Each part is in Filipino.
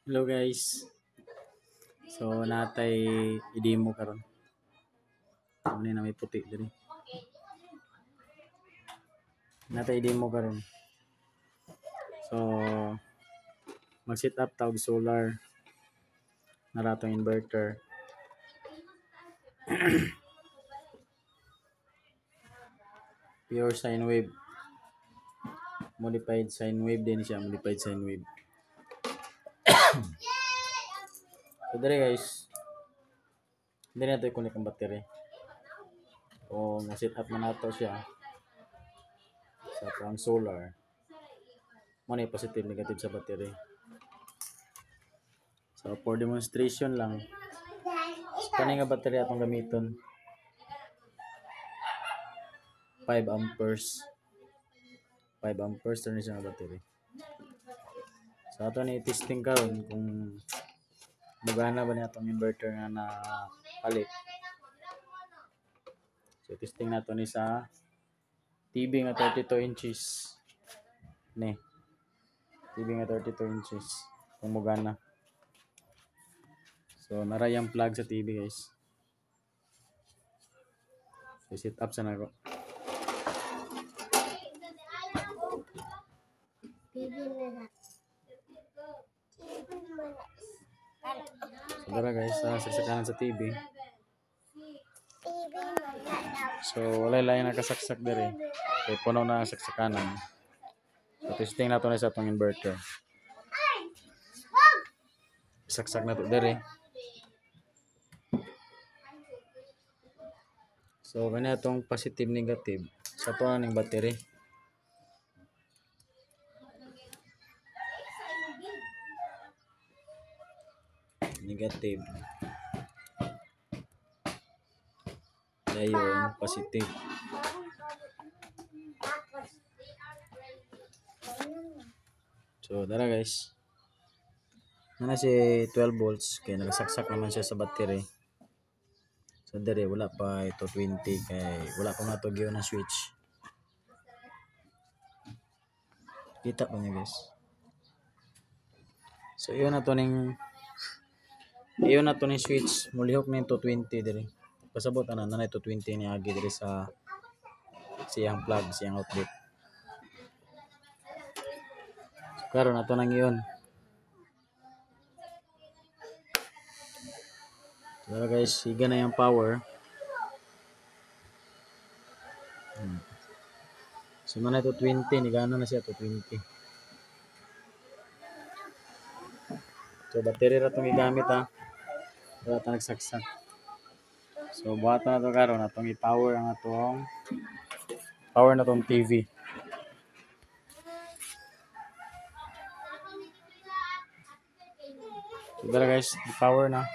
Hello guys. So natay i-demo karon. Ano na may puti diri. Natay i-demo karon. So mag-set up tawag solar na ratong inverter. Pure sine wave. Modified sine wave din siya, modified sine wave. So diri guys. Diri nato i-connect ang battery. O na-set up na nato siya sa pang solar. Mo na positive negative sa battery. So for demonstration lang. Kani nga battery atong gamiton. 5 amperes. 5 amperes na siya nga battery. So ato ni testing karon kung magana ba niya itong inverter nga na palit. So testing nato ni sa TV nga 32 inches. Ni. TV nga 32 inches. Kung magana. So naray ang plug sa TV guys. So set up sa nako. So dara guys, saksakanan sa TV. So wala lain nakasaksak diri. Kay puno na ang saksakanan. So testing nato ni sa atong inverter. Saksak na to diri. So kani atong positive negative sa to ning battery. Negative. Dayon positive. So dara guys. Nana si 12 volts kay nagasaksak naman siya sa battery. So dere wala pa ito 20 kay wala pa nga to giyon na switch. Kita pa niya guys. So iyon na to ning switch mulihok ning 220 diri. Pasabot ana nanay 220 ni agi diri sa siyang plug, siyang outlet. So karon ato nang iyon. So guys, higa na yung power. So na ito 20, nigana na siya to 20. So battery ra tong gigamit ha. Wala ta nagsaksak. So buhaton na to karon atong i-power ang atong power na tong TV. So dara guys, i-power na.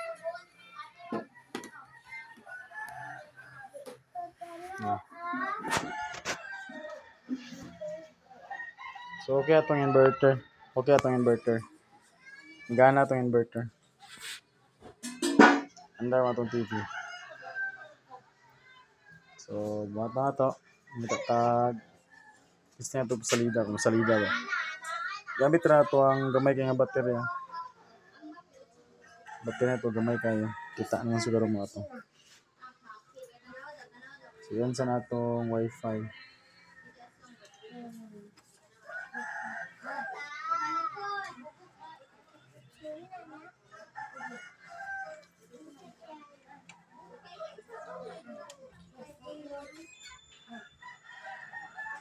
So okay atong inverter. Okay atong inverter. Gana atong inverter. Andar mo atong TV. So buhat na ito. Matatag. Gusto nga ito salida. Kung salida ba. Gamit na ito ang gamay kayo nga battery. Battery na ito gamay kayo. Kita naman siguro mo ito. So yan sa natong wifi.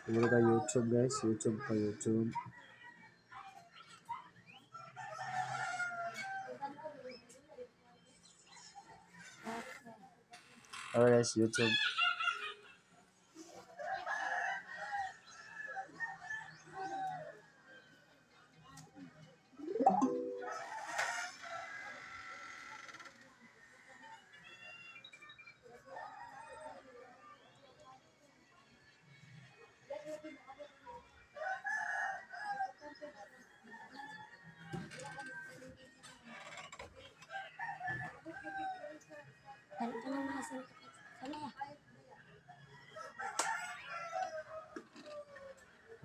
Pili ka YouTube guys. YouTube pa YouTube. Alright guys, YouTube.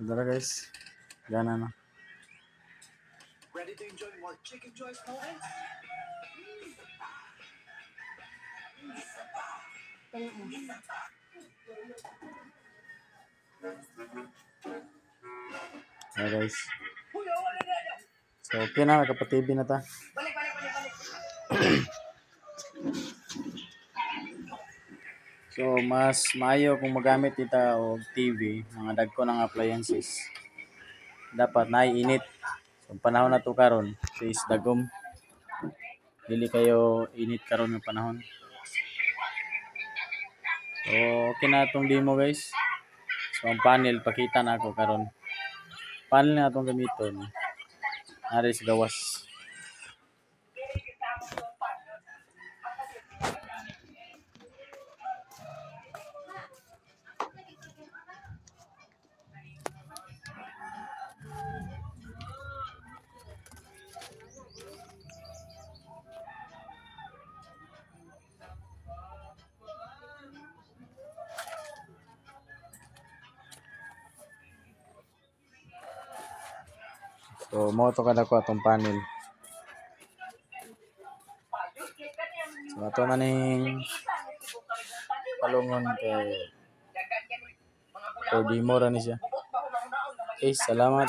Tara guys, gana na. Ready to enjoy more Chicken Joy's moments? Ayan guys. So okay na, nakapa-TV na ta. So mas maayo kung magamit kita og TV, mga dagko ng appliances. Dapat naiinit. So panahon na to karon, is dagom. Dili kayo init karon ng panahon. So okay na itong demo guys. So ang panel pakita na ako karon. Panel na itong gamiton. Nari sa gawas. So mo to kada ko atong panel. So ato na ning palungon kay or demo ra ni siya. Okay, salamat.